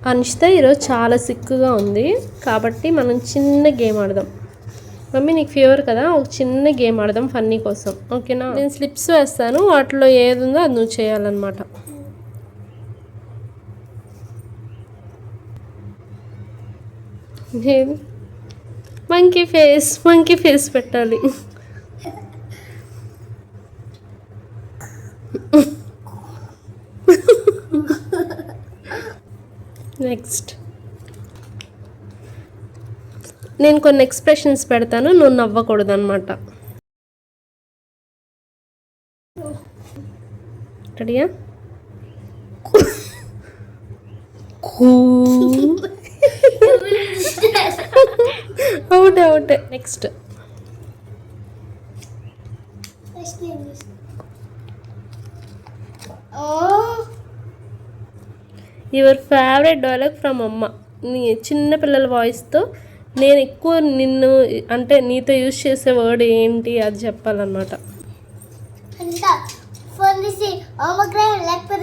అనిషిత ఈరోజు చాలా సిక్కుగా ఉంది కాబట్టి మనం చిన్న గేమ్ ఆడదాం. మమ్మీ నీకు ఫీవర్ కదా, ఒక చిన్న గేమ్ ఆడదాం ఫన్నీ కోసం, ఓకేనా? నేను స్లిప్స్ వేస్తాను, వాటిలో ఏది ఉందో అది నువ్వు చేయాలన్నమాట. మంకీ ఫేస్ పెట్టాలి. నెక్స్ట్ నేను కొన్ని ఎక్స్ప్రెషన్స్ పెడతాను, నువ్వు నవ్వకూడదు అనమాట. రెడీయా? Out. Next your favourite dialogue from అమ్మ. నీ చిన్న పిల్లల వాయిస్తో నేను ఎక్కువ నిన్ను అంటే నీతో యూజ్ చేసే వర్డ్ ఏంటి అది చెప్పాలన్నమాట. లేకపోతే